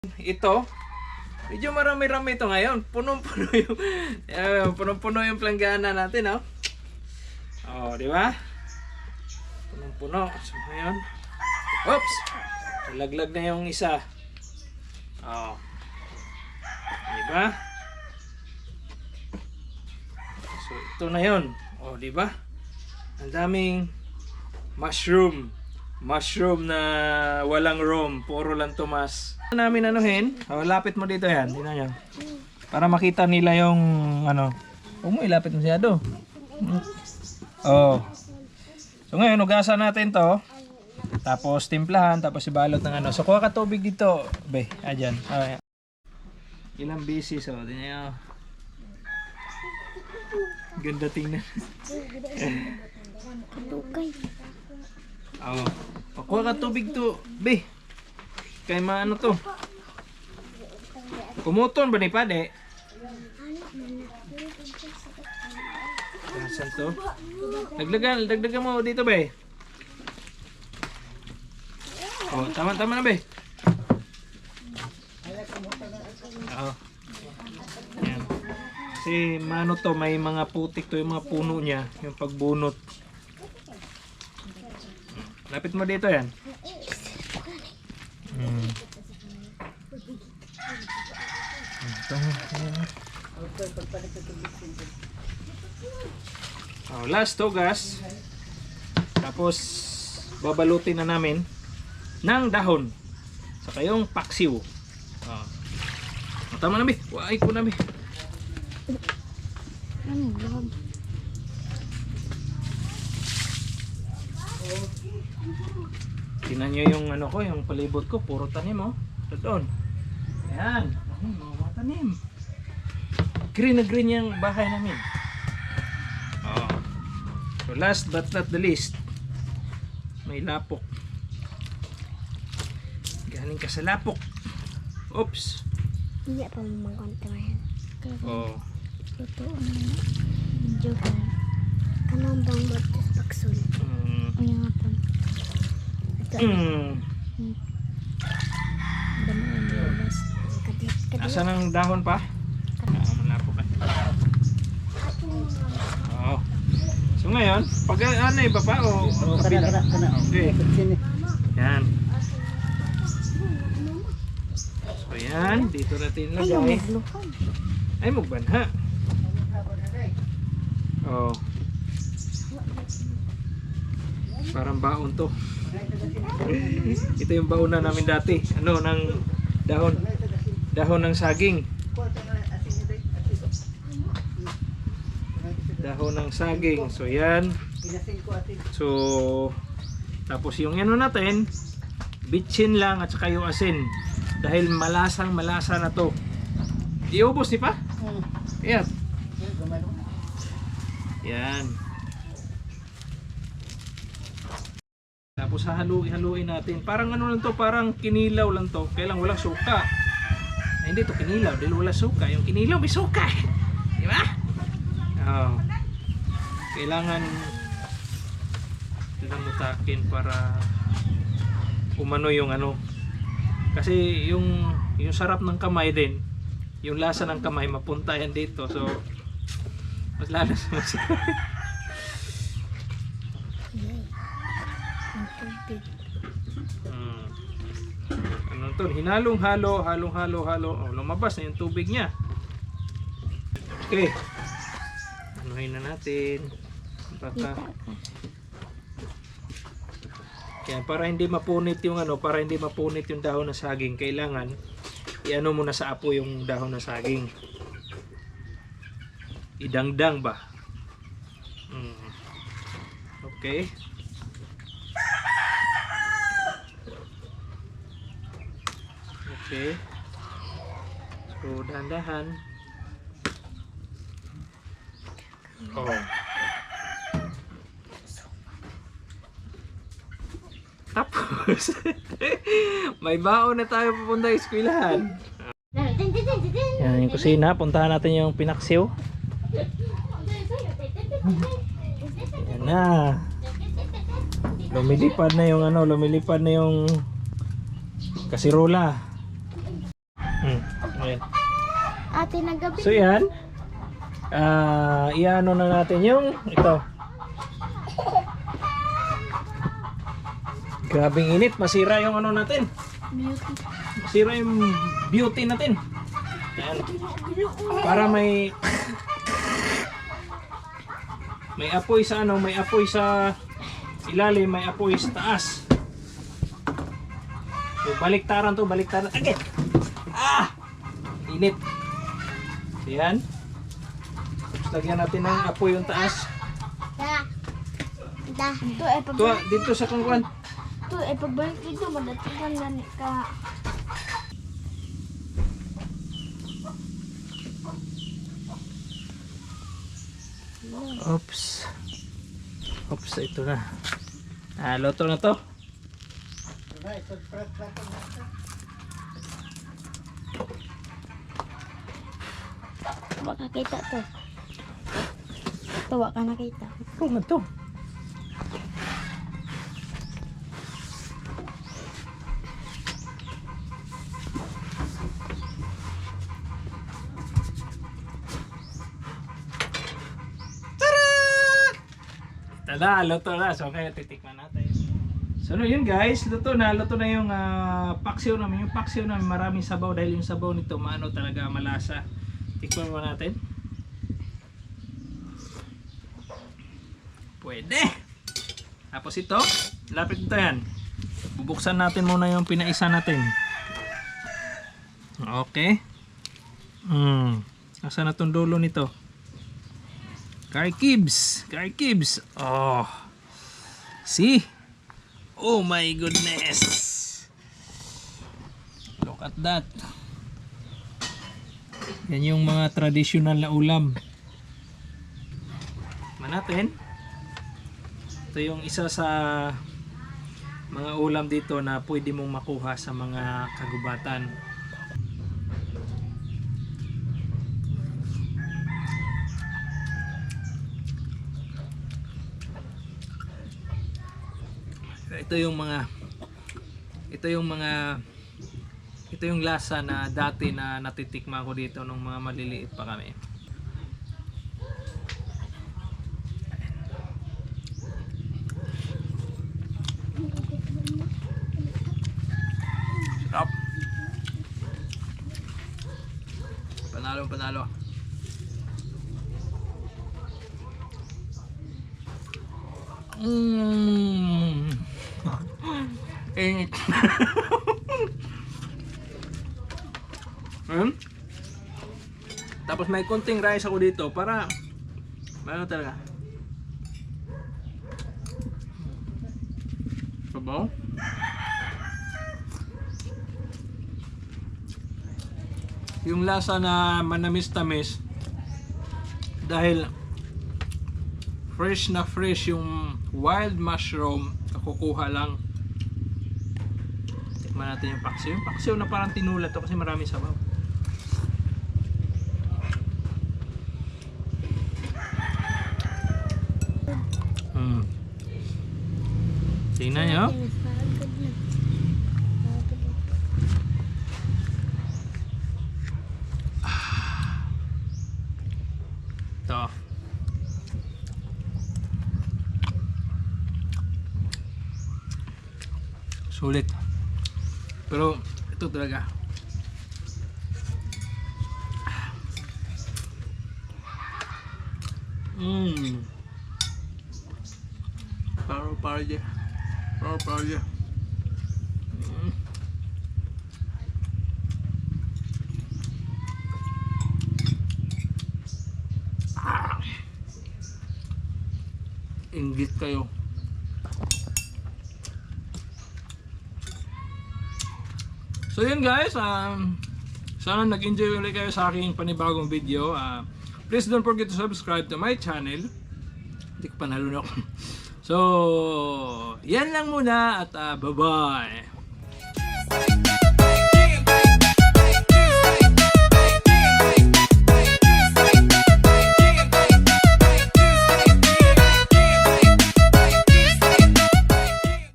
Ito, medyo marami-rami ito ngayon. Punong-puno yung punong-puno yung planggana natin, oh. Oh, di ba? Punong-puno. So, ngayon. Oops. Laglag na yung isa. Oh. Di ba? So, ito na 'yon. Oh, di ba? Ang daming mushroom. Mushroom na walang room, puro lang tumas. Namin anuhin. Oh, lapit mo dito 'yan. Tingnan niyo. Para makita nila yung ano. Huwag mo ilapit masyado. Oh. So ngayon, ugasan natin 'to. Tapos timplahan, tapos ibalot ng ano. So kuha ka tubig dito, be. Ayan. Okay. Ilang beses, oh. Tingnan niyo. Ganda tingnan. Katukay. Oh. Kuha ka tubig to, be. Kay maano to? Kumuton ba ni Pade? Nasaan to? Dagdagan mo dito, be. Oh, tama na, be. Oh. Yan. Kasi mano to, may mga putik to yung mga puno niya, yung pagbunot. Lapit mo dito yan. Oh, last tugas. Tapos babalutin na namin ng dahon. Saka yung paksiw. Oh. Tama na, be. Wai ko na, be. Tingnan nyo yung ano ko, yung palibot ko, puro tanim, oh. Doon. Ayan. Mga tanim. Green na green yung bahay namin. Oh. So last but not the least, may lapok. Galing ka sa lapok. Oops. Hindi pa magkontrayan. Oh. Totoo naman. Medyo ka. Kanang bang batas paksul. Ano nga po? Dami ang bilas. Asan ang dahon pa? Malapok ka. Oh. So ngayon, pag ano iba pa o kabila? Okay. Yan. So yan, dito natin lagay. Ay, magbanha. Oh. Parang baon to. Ito yung baon na namin dati. Ano, ng dahon. Dahon ng saging. Dahon ng saging. So yan. So tapos yung ano natin, bitchin lang at saka yung asin. Dahil malasang malasa na to. Iubos ni pa? Ayan. Yan. Tapos haluin natin. Parang ano lang to, parang kinilaw lang to. Kaya lang walang suka. Ay, hindi to kinilaw, dahil wala suka. Yung kinilaw may suka. Di ba? Oh. Kailangan mutakin para umano yung ano. Kasi yung sarap ng kamay din, yung lasa ng kamay mapunta yan dito. So mas lalo sa masarap. Ano to? Hinalong-halo. Oh, lumabas na yung tubig niya. Okay. Anuhin na natin. Kaya para hindi mapunit yung ano, para hindi mapunit yung dahon ng saging, kailangan iano muna sa apo yung dahon ng saging. Idangdang ba? Okay. Okay. So, dahan-dahan. Oh. Tapos, may baon na tayo pupunta sa eskwelahan. Yan yung kusina. Puntahan natin yung pinaksiw. Yan na. Lumilipad na yung kasirola. Ayan. Ate nagabi. So yan. Iano na natin yung ito. Grabing init, masira yung ano natin. Beauty. Masira yung beauty natin. Ayan. Para may apoy sa ano, may apoy sa ilalim, may apoy sa taas. So, baliktaran to, baliktaran. Agad! Init. Ayan. Tapos lagyan natin ng apoy yung taas. Ito ay Ito, dito sa kangkuan. Ito ay pagbalik dito, madatigan na ka. Oops. Oops, ito na. Luto na to. Tuwa ka kita to. Tuwa ka nakita. Ito na to. Tada, luto na. So, kaya titikman natin. So, ano yun guys, luto na yung paksiw namin. Yung paksiw namin maraming sabaw dahil yung sabaw nito maano talaga, malasa. Tikman mo natin. Pwede. Tapos ito, lapit ito yan. Bubuksan natin muna yung pinaisa natin. Okay. Asa na tong dulo nito? Curry cubes. Oh. See? Oh my goodness. Look at that. Yan yung mga traditional na ulam. Natin. Ito yung isa sa mga ulam dito na pwede mong makuha sa mga kagubatan. Ito yung lasa na dati na natitikma ko dito nung mga maliliit pa kami. Sarap. Panalo. Init. Tapos may konting rice ako dito para ano talaga. Sabaw. Yung lasa na manamis-tamis dahil fresh na fresh yung wild mushroom, nakukuha lang. Tikman natin yung paksiw. Yung paksiw na parang tinula to kasi marami sabaw. Tingnan nyo. Ito. Sulit. Pero ito talaga. Paro-paro. Inggit kayo. So yun guys, sana nag-enjoy ulit kayo sa aking panibagong video. Please don't forget to subscribe to my channel. Hindi ko pa nalunok. So, yan lang muna at bye-bye.